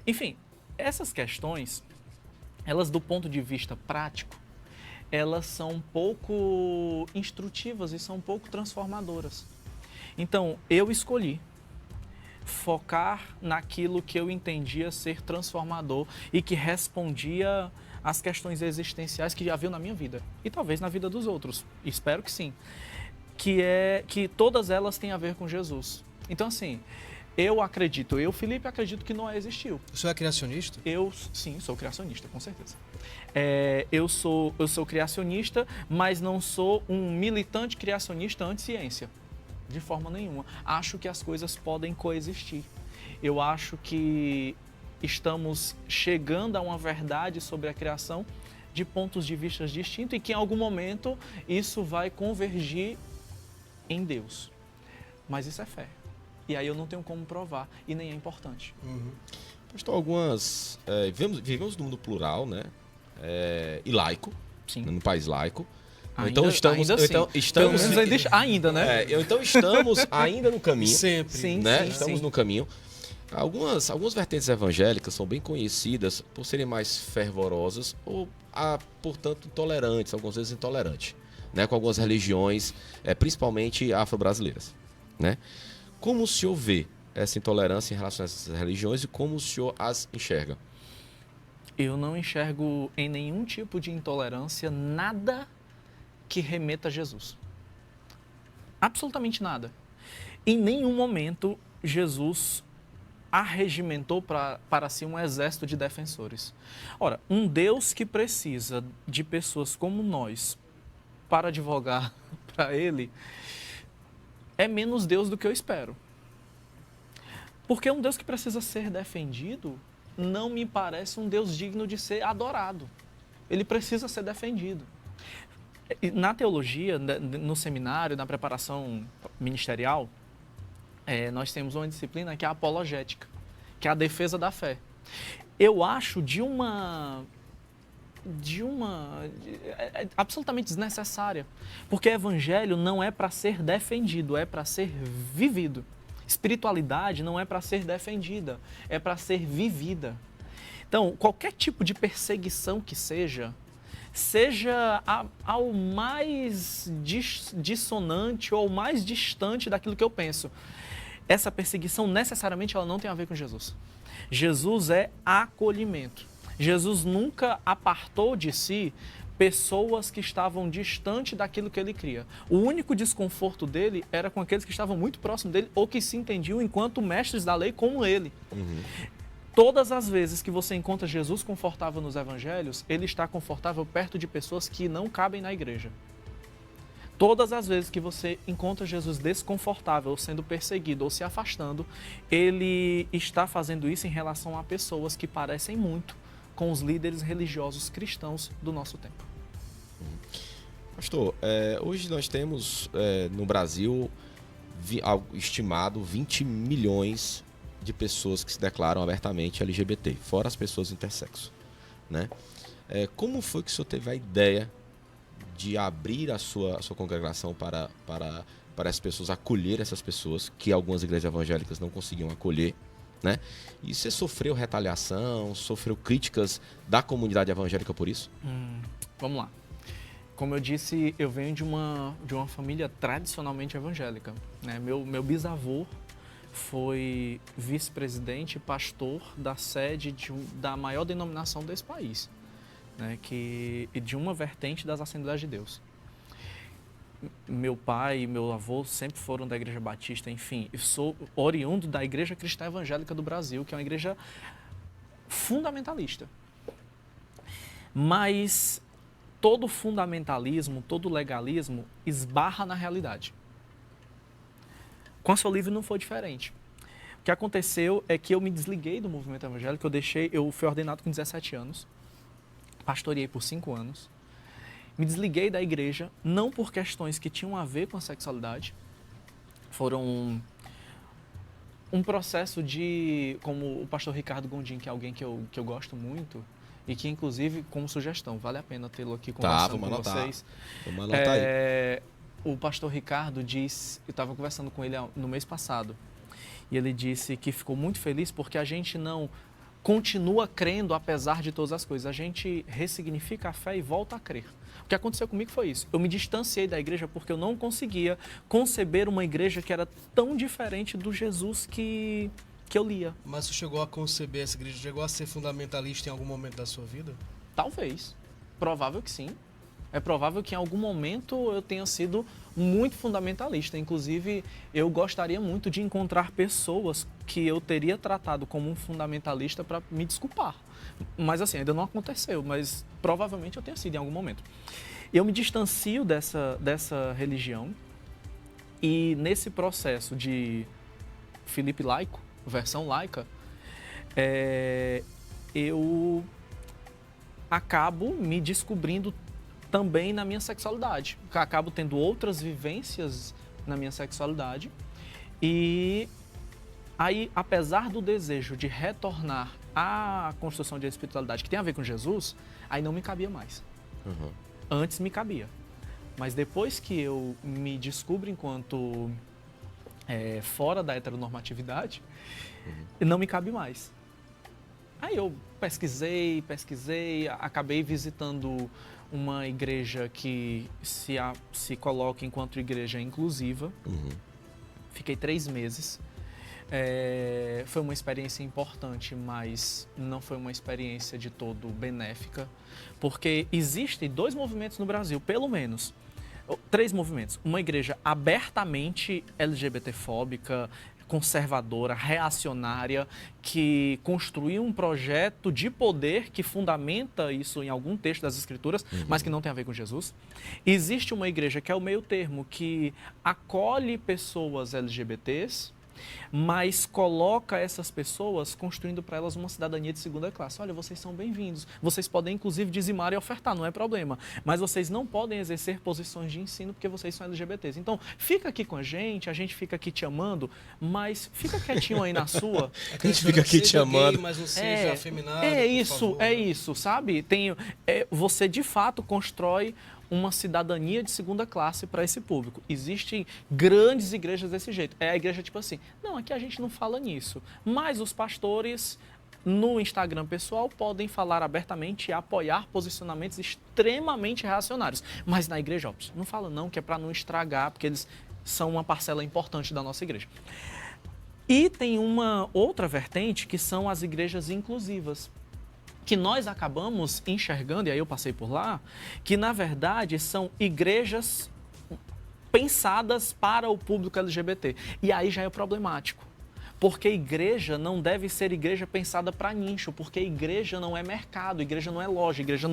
[SPEAKER 3] Enfim, essas questões, elas do ponto de vista prático, elas são um pouco instrutivas e são um pouco transformadoras. Então, eu escolhi focar naquilo que eu entendia ser transformador e que respondia às questões existenciais que haviam na minha vida e talvez na vida dos outros, espero que sim, que todas elas têm a ver com Jesus. Então assim, Felipe, acredito que Noé existiu.
[SPEAKER 1] O senhor é criacionista?
[SPEAKER 3] Sim, sou criacionista, com certeza. Eu sou criacionista, mas não sou um militante criacionista anti-ciência, de forma nenhuma. Acho que as coisas podem coexistir. Eu acho que estamos chegando a uma verdade sobre a criação de pontos de vista distintos e que em algum momento isso vai convergir em Deus. Mas isso é fé. E aí eu não tenho como provar e nem é importante.
[SPEAKER 2] Pastor, vivemos num mundo plural, né? E laico,
[SPEAKER 3] sim,
[SPEAKER 2] no país laico.
[SPEAKER 3] Então estamos ainda, né?
[SPEAKER 2] Então estamos ainda no caminho.
[SPEAKER 1] Sempre.
[SPEAKER 3] Sim,
[SPEAKER 2] né?
[SPEAKER 3] sim,
[SPEAKER 2] estamos no caminho. Algumas vertentes evangélicas são bem conhecidas por serem mais fervorosas ou, portanto, intolerantes, algumas vezes intolerantes, né? Com algumas religiões, principalmente afro-brasileiras, né? Como o senhor vê essa intolerância em relação a essas religiões e como o senhor as enxerga?
[SPEAKER 3] Eu não enxergo em nenhum tipo de intolerância nada que remeta a Jesus. Absolutamente nada. Em nenhum momento Jesus arregimentou para si um exército de defensores. Ora, um Deus que precisa de pessoas como nós para advogar para Ele é menos Deus do que eu espero. Porque um Deus que precisa ser defendido não me parece um Deus digno de ser adorado. Ele precisa ser defendido. Na teologia, no seminário, na preparação ministerial, nós temos uma disciplina que é a apologética, que é a defesa da fé. Eu acho absolutamente desnecessária, porque evangelho não é para ser defendido, é para ser vivido. Espiritualidade não é para ser defendida, é para ser vivida. Então, qualquer tipo de perseguição que seja ao mais dissonante ou mais distante daquilo que eu penso, essa perseguição necessariamente ela não tem a ver com Jesus. Jesus é acolhimento. Jesus nunca apartou de si pessoas que estavam distante daquilo que ele cria. O único desconforto dele era com aqueles que estavam muito próximos dele ou que se entendiam enquanto mestres da lei como ele. Todas as vezes que você encontra Jesus confortável nos evangelhos, ele está confortável perto de pessoas que não cabem na igreja. Todas as vezes que você encontra Jesus desconfortável, sendo perseguido ou se afastando, ele está fazendo isso em relação a pessoas que parecem muito com os líderes religiosos cristãos do nosso tempo.
[SPEAKER 2] Pastor, hoje nós temos no Brasil estimado 20 milhões de pessoas que se declaram abertamente LGBT, fora as pessoas intersexo, né? Como foi que o senhor teve a ideia de abrir a sua congregação para as pessoas, acolher essas pessoas que algumas igrejas evangélicas não conseguiam acolher, né? E você sofreu retaliação, sofreu críticas da comunidade evangélica por isso?
[SPEAKER 3] Vamos lá. Como eu disse, eu venho de uma família tradicionalmente evangélica, né? Meu bisavô foi vice-presidente e pastor da sede da maior denominação desse país, né? E de uma vertente das Assembleias de Deus. Meu pai e meu avô sempre foram da Igreja Batista, enfim, eu sou oriundo da Igreja Cristã Evangélica do Brasil, que é uma igreja fundamentalista. Mas todo fundamentalismo, todo legalismo esbarra na realidade. Com a Sou Livre não foi diferente. O que aconteceu é que eu me desliguei do movimento evangélico, eu fui ordenado com 17 anos, pastoreei por 5 anos, me desliguei da igreja, não por questões que tinham a ver com a sexualidade, foram um processo de, como o pastor Ricardo Gondim, que é alguém que eu gosto muito, e que inclusive, como sugestão, vale a pena tê-lo aqui conversando com vocês.
[SPEAKER 2] Vamos anotar aí.
[SPEAKER 3] O pastor Ricardo disse, eu estava conversando com ele no mês passado, e ele disse que ficou muito feliz porque a gente não continua crendo apesar de todas as coisas, a gente ressignifica a fé e volta a crer. O que aconteceu comigo foi isso. Eu me distanciei da igreja porque eu não conseguia conceber uma igreja que era tão diferente do Jesus que eu lia.
[SPEAKER 1] Mas você chegou a conceber essa igreja, chegou a ser fundamentalista em algum momento da sua vida?
[SPEAKER 3] Talvez. Provável que sim. É provável que em algum momento eu tenha sido muito fundamentalista. Inclusive, eu gostaria muito de encontrar pessoas que eu teria tratado como um fundamentalista para me desculpar. Mas assim, ainda não aconteceu, mas provavelmente eu tenha sido em algum momento. Eu me distancio dessa religião e nesse processo de Felipe laico, versão laica, eu acabo me descobrindo também na minha sexualidade. Acabo tendo outras vivências na minha sexualidade e aí, apesar do desejo de retornar à construção de espiritualidade que tem a ver com Jesus, aí não me cabia mais. Antes me cabia. Mas depois que eu me descubro enquanto fora da heteronormatividade, não me cabe mais. Aí eu pesquisei, acabei visitando uma igreja que se coloca enquanto igreja inclusiva. Fiquei 3 meses. Foi uma experiência importante, mas não foi uma experiência de todo benéfica, porque existem 2 movimentos no Brasil, pelo menos, 3 movimentos. Uma igreja abertamente LGBTfóbica, conservadora, reacionária, que construiu um projeto de poder que fundamenta isso em algum texto das Escrituras, mas que não tem a ver com Jesus. Existe uma igreja que é o meio termo, que acolhe pessoas LGBTs, mas coloca essas pessoas construindo para elas uma cidadania de segunda classe. Olha, vocês são bem-vindos, vocês podem inclusive dizimar e ofertar, não é problema, mas vocês não podem exercer posições de ensino porque vocês são LGBTs. Então, fica aqui com a gente fica aqui te amando, mas fica quietinho aí na sua.
[SPEAKER 2] A gente fica aqui te amando.
[SPEAKER 1] Gay, mas não seja afeminado,
[SPEAKER 3] É isso, sabe? Você de fato constrói uma cidadania de segunda classe para esse público. Existem grandes igrejas desse jeito. É a igreja tipo assim, não, aqui a gente não fala nisso, mas os pastores no Instagram pessoal podem falar abertamente e apoiar posicionamentos extremamente reacionários. Mas na igreja, ó, não fala não, que é para não estragar, porque eles são uma parcela importante da nossa igreja. E tem uma outra vertente que são as igrejas inclusivas, que nós acabamos enxergando, e aí eu passei por lá, que na verdade são igrejas pensadas para o público LGBT. E aí já é problemático. Porque igreja não deve ser igreja pensada para nicho, porque igreja não é mercado, igreja não é loja, igreja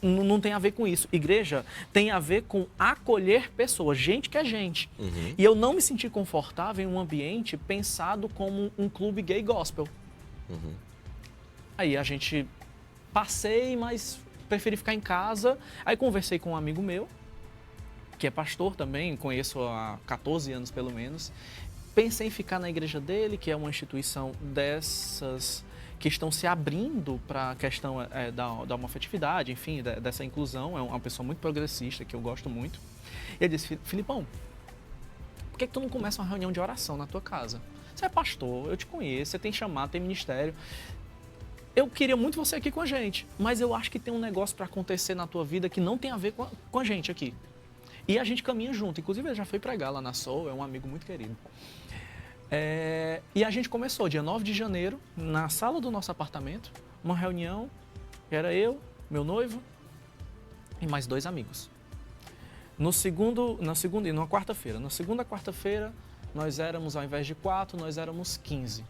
[SPEAKER 3] não tem a ver com isso. Igreja tem a ver com acolher pessoas, gente que é gente. Uhum. E eu não me senti confortável em um ambiente pensado como um clube gay gospel. Uhum. Aí a gente passei, mas preferi ficar em casa. Aí conversei com um amigo meu, que é pastor também, conheço há 14 anos pelo menos. Pensei em ficar na igreja dele, que é uma instituição dessas que estão se abrindo para a questão da homoafetividade, enfim, dessa inclusão. É uma pessoa muito progressista, que eu gosto muito. E ele disse, Filipão, por que tu não começa uma reunião de oração na tua casa? Você é pastor, eu te conheço, você tem chamado, tem ministério. Eu queria muito você aqui com a gente, mas eu acho que tem um negócio para acontecer na tua vida que não tem a ver com a gente aqui. E a gente caminha junto. Inclusive, ele já foi pregar lá na Soul, é um amigo muito querido. E a gente começou, dia 9 de janeiro, na sala do nosso apartamento, uma reunião, era eu, meu noivo e mais 2 amigos. Na segunda e numa quarta-feira. Na segunda quarta-feira, nós éramos, ao invés de 4, nós éramos 15.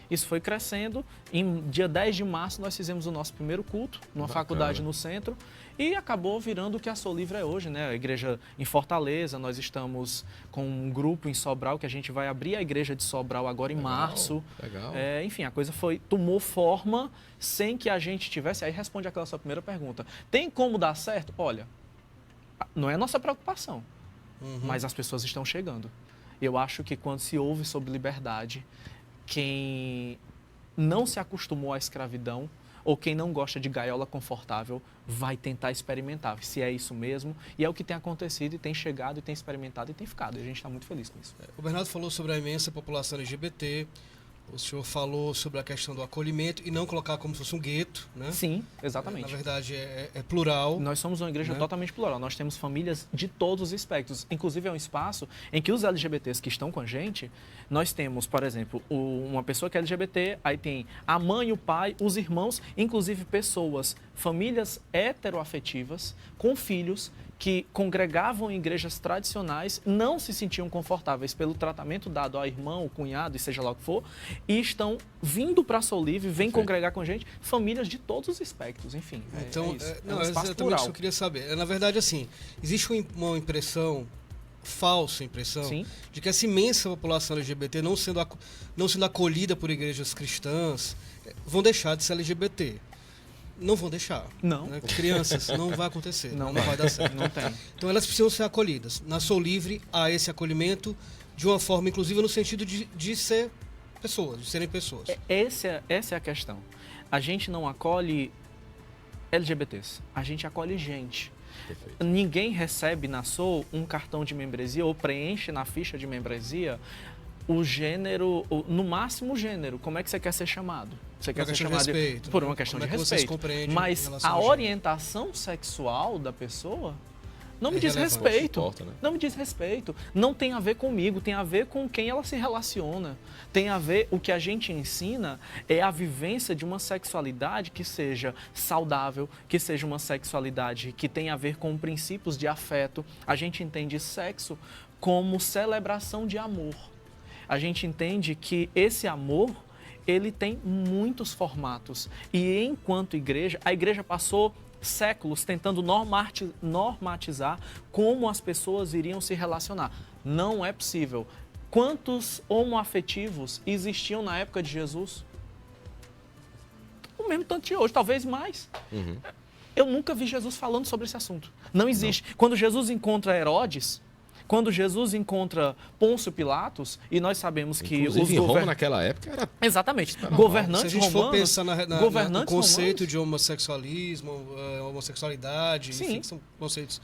[SPEAKER 3] Isso foi crescendo. Em dia 10 de março, nós fizemos o nosso primeiro culto, numa faculdade no centro, e acabou virando o que a Soul Livre é hoje, né? A igreja em Fortaleza, nós estamos com um grupo em Sobral, que a gente vai abrir a igreja de Sobral agora em março.
[SPEAKER 2] Legal.
[SPEAKER 3] Enfim, a coisa tomou forma sem que a gente tivesse... Aí responde aquela sua primeira pergunta. Tem como dar certo? Olha, não é a nossa preocupação, mas as pessoas estão chegando. Eu acho que quando se ouve sobre liberdade, quem não se acostumou à escravidão ou quem não gosta de gaiola confortável vai tentar experimentar se é isso mesmo. E é o que tem acontecido e tem chegado e tem experimentado e tem ficado. E a gente está muito feliz com isso.
[SPEAKER 1] O Bernardo falou sobre a imensa população LGBT. O senhor falou sobre a questão do acolhimento e não colocar como se fosse um gueto, né?
[SPEAKER 3] Sim, exatamente.
[SPEAKER 1] Na verdade, é plural.
[SPEAKER 3] Nós somos uma igreja totalmente plural. Nós temos famílias de todos os espectros. Inclusive, é um espaço em que os LGBTs que estão com a gente, nós temos, por exemplo, uma pessoa que é LGBT, aí tem a mãe, o pai, os irmãos, inclusive pessoas, famílias heteroafetivas, com filhos, que congregavam em igrejas tradicionais, não se sentiam confortáveis pelo tratamento dado ao irmão, ao cunhado, e seja lá o que for, e estão vindo para a Soul Livre, vêm congregar com a gente, famílias de todos os espectros, enfim.
[SPEAKER 1] Então,
[SPEAKER 3] é isso.
[SPEAKER 1] Não,
[SPEAKER 3] um espaço
[SPEAKER 1] exatamente
[SPEAKER 3] plural.
[SPEAKER 1] isso que eu queria saber. Na verdade, assim, existe uma impressão, falsa impressão,
[SPEAKER 3] Sim.
[SPEAKER 1] de que essa imensa população LGBT, não sendo acolhida por igrejas cristãs, vão deixar de ser LGBT. Não vão deixar.
[SPEAKER 3] Não.
[SPEAKER 1] Né? Crianças, não vai acontecer. Não vai dar certo.
[SPEAKER 3] Não tem.
[SPEAKER 1] Então elas precisam ser acolhidas. Na Soul Livre há esse acolhimento de uma forma inclusiva no sentido de ser pessoas, de serem pessoas.
[SPEAKER 3] Essa é a questão. A gente não acolhe LGBTs, a gente acolhe gente.
[SPEAKER 2] Perfeito.
[SPEAKER 3] Ninguém recebe na Soul um cartão de membresia ou preenche na ficha de membresia o gênero, no máximo o gênero. Como é que você quer ser chamado? Você quer ser chamado por uma questão de respeito. Mas a orientação sexual da pessoa não me diz respeito.
[SPEAKER 2] Importa, né?
[SPEAKER 3] Não me diz respeito. Não tem a ver comigo, tem a ver com quem ela se relaciona. Tem a ver, o que a gente ensina é a vivência de uma sexualidade que seja saudável, que seja uma sexualidade que tenha a ver com princípios de afeto. A gente entende sexo como celebração de amor. A gente entende que esse amor, ele tem muitos formatos. E enquanto igreja, a igreja passou séculos tentando normatizar como as pessoas iriam se relacionar. Não é possível. Quantos homoafetivos existiam na época de Jesus? O mesmo tanto de hoje, talvez mais. Eu nunca vi Jesus falando sobre esse assunto. Não existe. Não. Quando Jesus encontra Herodes, quando Jesus encontra Pôncio Pilatos, e nós sabemos que
[SPEAKER 2] inclusive os Roma naquela época era...
[SPEAKER 3] Exatamente. Governantes romanos... Se a gente for
[SPEAKER 1] pensar no conceito de homossexualismo, homossexualidade, enfim, que são conceitos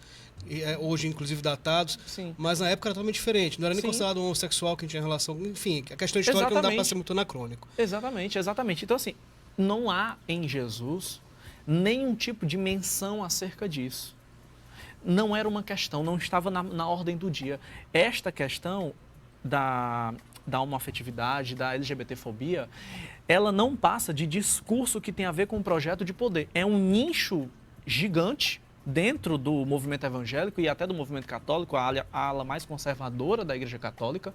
[SPEAKER 1] hoje inclusive datados,
[SPEAKER 3] Sim.
[SPEAKER 1] mas na época era totalmente diferente. Não era nem considerado um homossexual que tinha relação... Enfim, a questão histórica não dá para ser muito anacrônico.
[SPEAKER 3] Exatamente. Então assim, não há em Jesus nenhum tipo de menção acerca disso. Não era uma questão, não estava na ordem do dia. Esta questão da homoafetividade, da LGBTfobia, ela não passa de discurso que tem a ver com um projeto de poder. É um nicho gigante dentro do movimento evangélico e até do movimento católico, a ala mais conservadora da Igreja Católica,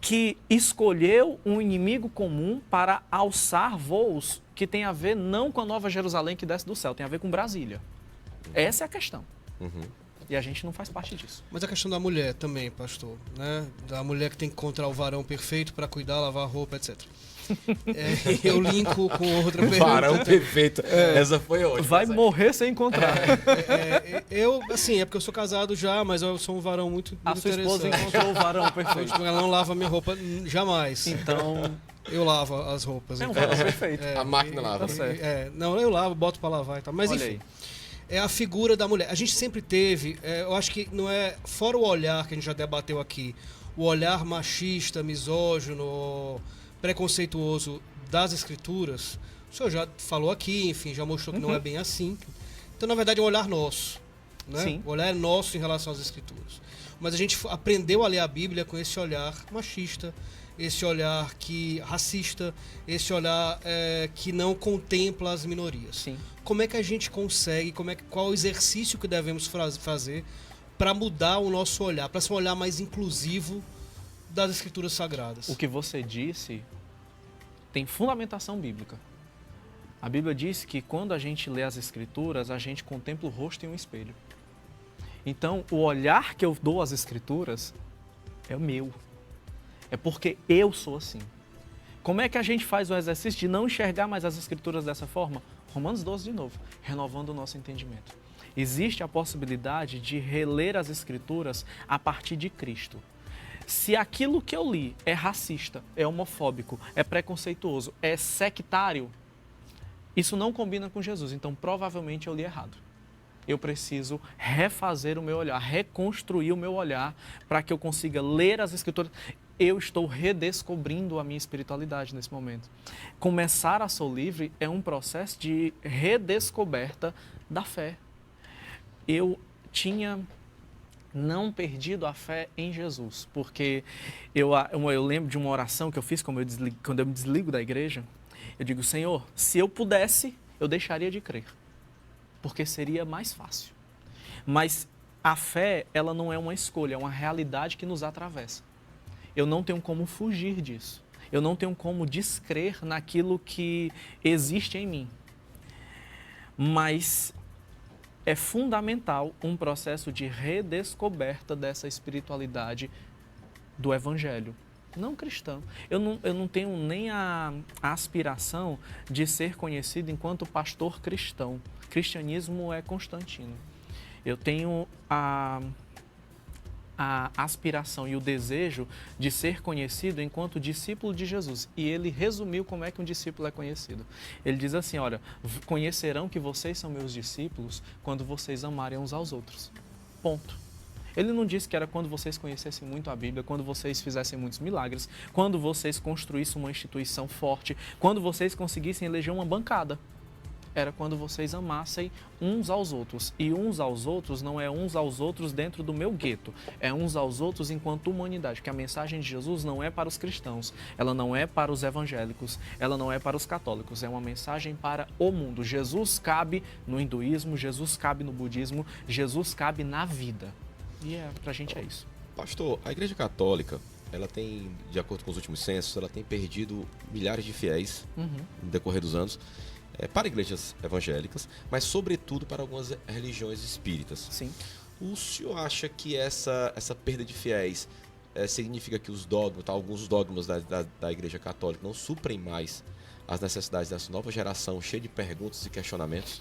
[SPEAKER 3] que escolheu um inimigo comum para alçar voos que tem a ver não com a Nova Jerusalém que desce do céu, tem a ver com Brasília. Essa é a questão. E a gente não faz parte disso.
[SPEAKER 1] Mas a questão da mulher também, pastor, né? Da mulher que tem que encontrar o varão perfeito para cuidar, lavar roupa, etc. Eu linko com outra pergunta.
[SPEAKER 2] Varão perfeito. Essa foi ótima.
[SPEAKER 3] Vai morrer sem encontrar.
[SPEAKER 1] É porque eu sou casado já, mas eu sou um varão muito
[SPEAKER 3] a sua esposa encontrou o varão perfeito.
[SPEAKER 1] Ela não lava minha roupa jamais.
[SPEAKER 3] Então...
[SPEAKER 1] Eu lavo as roupas.
[SPEAKER 3] É um varão perfeito.
[SPEAKER 2] A máquina lava.
[SPEAKER 3] Tá certo.
[SPEAKER 1] Não, eu lavo, boto para lavar e tal. Mas
[SPEAKER 3] olha
[SPEAKER 1] enfim.
[SPEAKER 3] Aí.
[SPEAKER 1] É a figura da mulher. A gente sempre teve, eu acho que não é, fora o olhar que a gente já debateu aqui, o olhar machista, misógino, preconceituoso das escrituras, o senhor já falou aqui, enfim, já mostrou que não é bem assim. Então, na verdade, é um olhar nosso. Né?
[SPEAKER 3] Sim.
[SPEAKER 1] O olhar é nosso em relação às escrituras. Mas a gente aprendeu a ler a Bíblia com esse olhar machista, esse olhar racista, esse olhar que não contempla as minorias.
[SPEAKER 3] Sim.
[SPEAKER 1] Como é que a gente consegue, qual o exercício que devemos fazer para mudar o nosso olhar, para ser um olhar mais inclusivo das escrituras sagradas?
[SPEAKER 3] O que você disse tem fundamentação bíblica. A Bíblia diz que quando a gente lê as escrituras, a gente contempla o rosto em um espelho. Então, o olhar que eu dou às escrituras é o meu. É porque eu sou assim. Como é que a gente faz o exercício de não enxergar mais as escrituras dessa forma? Romanos 12 de novo, renovando o nosso entendimento. Existe a possibilidade de reler as escrituras a partir de Cristo. Se aquilo que eu li é racista, é homofóbico, é preconceituoso, é sectário, isso não combina com Jesus, então provavelmente eu li errado. Eu preciso refazer o meu olhar, reconstruir o meu olhar para que eu consiga ler as escrituras. Eu estou redescobrindo a minha espiritualidade nesse momento. Começar a Sou Livre é um processo de redescoberta da fé. Eu tinha não perdido a fé em Jesus, porque eu lembro de uma oração que eu fiz quando eu me desligo da igreja. Eu digo, Senhor, se eu pudesse, eu deixaria de crer, porque seria mais fácil. Mas a fé, ela não é uma escolha, é uma realidade que nos atravessa. Eu não tenho como fugir disso. Eu não tenho como descrer naquilo que existe em mim. Mas é fundamental um processo de redescoberta dessa espiritualidade do Evangelho, não cristão. Eu não tenho nem a aspiração de ser conhecido enquanto pastor cristão. Cristianismo é constantino. Eu tenho a aspiração e o desejo de ser conhecido enquanto discípulo de Jesus. E ele resumiu como é que um discípulo é conhecido. Ele diz assim, olha, conhecerão que vocês são meus discípulos quando vocês amarem uns aos outros. Ponto. Ele não disse que era quando vocês conhecessem muito a Bíblia, quando vocês fizessem muitos milagres, quando vocês construíssem uma instituição forte, quando vocês conseguissem eleger uma bancada. Era quando vocês amassem uns aos outros. E uns aos outros não é uns aos outros dentro do meu gueto. É uns aos outros enquanto humanidade. Porque a mensagem de Jesus não é para os cristãos. Ela não é para os evangélicos. Ela não é para os católicos. É uma mensagem para o mundo. Jesus cabe no hinduísmo. Jesus cabe no budismo. Jesus cabe na vida. E pra gente é isso.
[SPEAKER 2] Pastor, a Igreja Católica, ela tem, de acordo com os últimos censos, ela tem perdido milhares de fiéis no decorrer dos anos. Para igrejas evangélicas, mas sobretudo para algumas religiões espíritas.
[SPEAKER 3] Sim.
[SPEAKER 2] O senhor acha que essa perda de fiéis significa que os dogmas, alguns dogmas da Igreja Católica não suprem mais as necessidades dessa nova geração cheia de perguntas e questionamentos?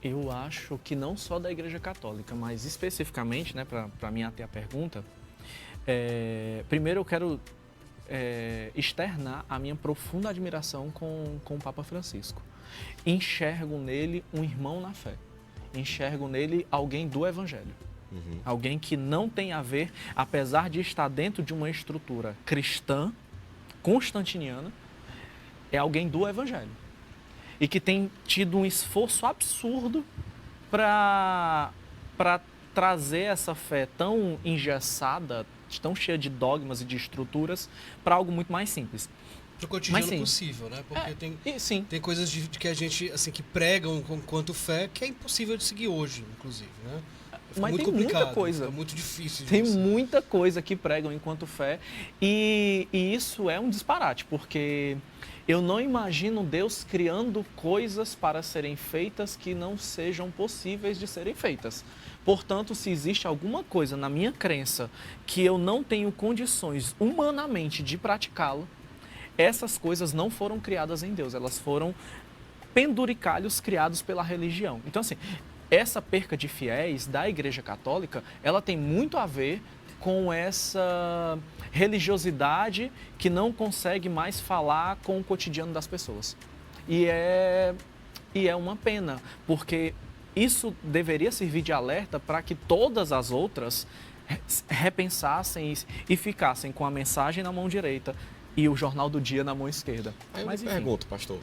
[SPEAKER 3] Eu acho que não só da Igreja Católica, mas especificamente, né, para mim até a pergunta, primeiro eu quero externar a minha profunda admiração com o Papa Francisco. Enxergo nele um irmão na fé, enxergo nele alguém do Evangelho. Alguém que não tem a ver, apesar de estar dentro de uma estrutura cristã, constantiniana, é alguém do Evangelho. E que tem tido um esforço absurdo para trazer essa fé tão engessada, tão cheia de dogmas e de estruturas, para algo muito mais simples.
[SPEAKER 1] Pro cotidiano possível, né? Porque tem coisas que a gente, assim, que pregam quanto fé que é impossível de seguir hoje, inclusive, né?
[SPEAKER 3] Mas
[SPEAKER 1] muito
[SPEAKER 3] tem
[SPEAKER 1] complicado,
[SPEAKER 3] muita coisa.
[SPEAKER 1] é muito difícil.
[SPEAKER 3] Tem muita coisa que pregam enquanto fé e isso é um disparate, porque eu não imagino Deus criando coisas para serem feitas que não sejam possíveis de serem feitas. Portanto, se existe alguma coisa na minha crença que eu não tenho condições humanamente de praticá-la, essas coisas não foram criadas em Deus, elas foram penduricalhos criados pela religião. Então, assim, essa perca de fiéis da Igreja Católica, ela tem muito a ver com essa religiosidade que não consegue mais falar com o cotidiano das pessoas. E é uma pena, porque isso deveria servir de alerta para que todas as outras repensassem e ficassem com a mensagem na mão direita e o jornal do dia na mão esquerda.
[SPEAKER 2] Aí eu
[SPEAKER 3] Mas,
[SPEAKER 2] me
[SPEAKER 3] enfim.
[SPEAKER 2] pergunto, pastor,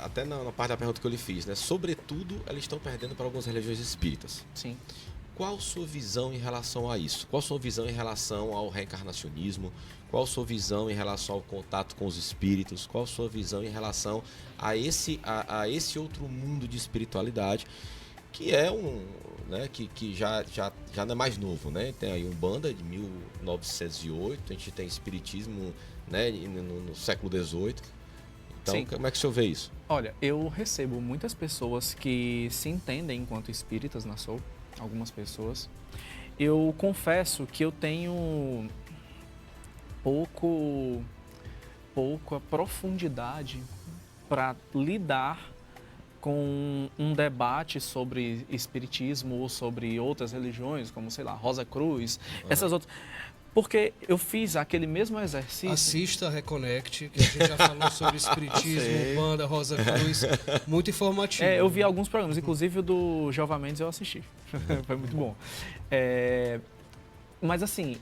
[SPEAKER 2] até na parte da pergunta que eu lhe fiz, né? Sobretudo, eles estão perdendo para algumas religiões espíritas.
[SPEAKER 3] Sim.
[SPEAKER 2] Qual a sua visão em relação a isso? Qual a sua visão em relação ao reencarnacionismo? Qual a sua visão em relação ao contato com os espíritos? Qual a sua visão em relação a esse outro mundo de espiritualidade que é que já não é mais novo, né? Tem aí Umbanda de 1908, a gente tem espiritismo, né, no século XVIII. Então,
[SPEAKER 3] Sim.
[SPEAKER 2] Como é que o senhor vê isso?
[SPEAKER 3] Olha, eu recebo muitas pessoas que se entendem enquanto espíritas na Soul, algumas pessoas. Eu confesso que eu tenho pouca profundidade para lidar com um debate sobre espiritismo ou sobre outras religiões, como, sei lá, Rosa Cruz, essas outras. Porque eu fiz aquele mesmo exercício.
[SPEAKER 1] Assista a Reconnect, que a gente já falou sobre espiritismo, Umbanda, Rosa Cruz, muito informativo.
[SPEAKER 3] Eu vi alguns programas, inclusive o do Jeová Mendes eu assisti. Foi muito bom. Mas assim,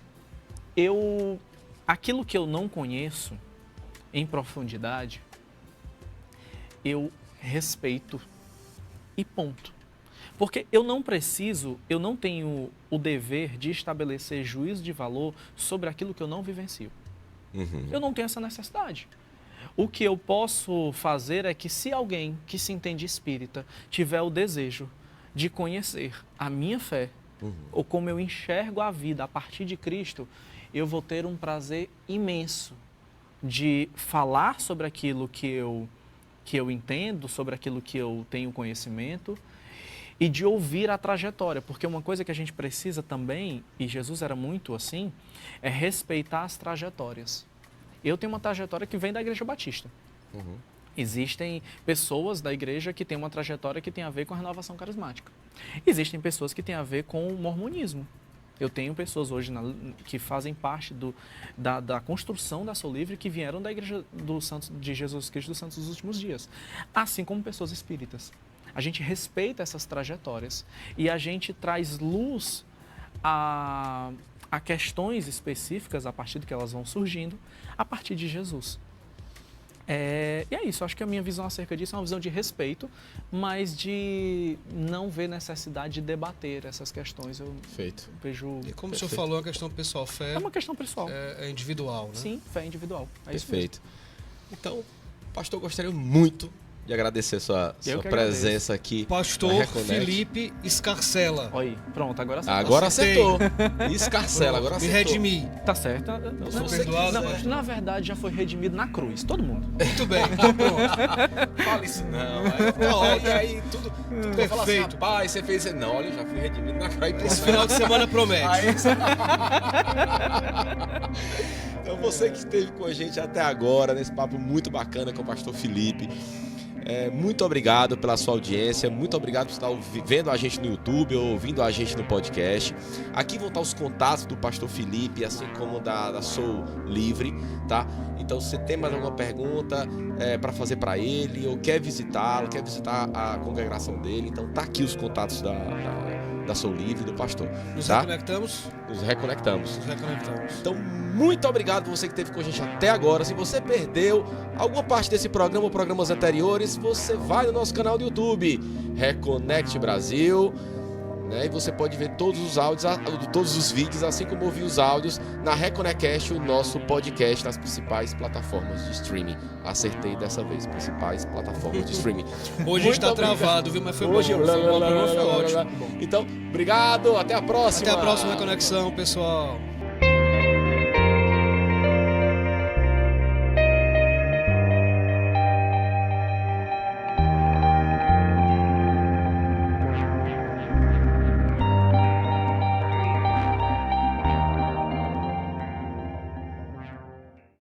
[SPEAKER 3] aquilo que eu não conheço em profundidade, eu respeito e ponto. Porque eu não tenho o dever de estabelecer juízo de valor sobre aquilo que eu não vivencio. Eu não tenho essa necessidade. O que eu posso fazer é que se alguém que se entende espírita tiver o desejo de conhecer a minha fé, ou como eu enxergo a vida a partir de Cristo, eu vou ter um prazer imenso de falar sobre aquilo que eu entendo, sobre aquilo que eu tenho conhecimento, e de ouvir a trajetória, porque uma coisa que a gente precisa também, e Jesus era muito assim, é respeitar as trajetórias. Eu tenho uma trajetória que vem da Igreja Batista. Existem pessoas da igreja que têm uma trajetória que tem a ver com a renovação carismática. Existem pessoas que têm a ver com o mormonismo. Eu tenho pessoas hoje que fazem parte da construção da Soul Livre que vieram da Igreja de Jesus Cristo dos Santos dos Últimos Dias, assim como pessoas espíritas. A gente respeita essas trajetórias e a gente traz luz a questões específicas a partir do que elas vão surgindo, a partir de Jesus. E é isso, acho que a minha visão acerca disso é uma visão de respeito, mas de não ver necessidade de debater essas questões. Eu vejo...
[SPEAKER 1] E como o senhor falou, é uma questão pessoal, fé
[SPEAKER 3] é uma questão pessoal.
[SPEAKER 1] É individual, né?
[SPEAKER 3] Sim, fé individual. É
[SPEAKER 2] Perfeito. Então, pastor, eu gostaria muito de agradecer sua presença aqui.
[SPEAKER 1] Pastor Felipe Escarcela.
[SPEAKER 3] Olha aí, pronto, agora acertou.
[SPEAKER 2] Agora acertou. Escarcela, agora
[SPEAKER 1] Me
[SPEAKER 2] acertou.
[SPEAKER 1] redimi.
[SPEAKER 3] Tá certo.
[SPEAKER 1] Sou perdoado,
[SPEAKER 3] Não,
[SPEAKER 1] né?
[SPEAKER 3] na verdade já foi redimido na cruz, todo mundo.
[SPEAKER 1] Muito bem, então pronto.
[SPEAKER 2] Fala isso não. Aí tudo vai falar assim,
[SPEAKER 1] Perfeito.
[SPEAKER 2] rapaz, você fez isso. Não, olha, já fui redimido na cruz.
[SPEAKER 1] Esse final de semana promete.
[SPEAKER 2] Então você que esteve com a gente até agora, nesse papo muito bacana com o pastor Felipe, muito obrigado pela sua audiência, muito obrigado por estar vendo a gente no YouTube ou ouvindo a gente no podcast. Aqui vão estar os contatos do pastor Felipe, assim como da Sou Livre, tá? Então se você tem mais alguma pergunta para fazer para ele, ou quer visitá-lo, quer visitar a congregação dele, então tá aqui os contatos da Sou Livre, do pastor.
[SPEAKER 1] Nos
[SPEAKER 2] tá?
[SPEAKER 1] reconectamos?
[SPEAKER 2] Nos reconectamos.
[SPEAKER 1] Nos reconectamos.
[SPEAKER 2] Então, muito obrigado por você que esteve com a gente até agora. Se você perdeu alguma parte desse programa ou programas anteriores, você vai no nosso canal do YouTube, Reconnect Brasil, né? E você pode ver todos os áudios, todos os vídeos, assim como ouvir os áudios na Reconnectcast, o nosso podcast nas principais plataformas de streaming. Acertei dessa vez, principais plataformas de streaming.
[SPEAKER 1] Hoje a gente tá travado, viu? Mas foi bom. Foi ótimo.
[SPEAKER 2] Então, obrigado, até a próxima.
[SPEAKER 1] Até a próxima reconexão, pessoal.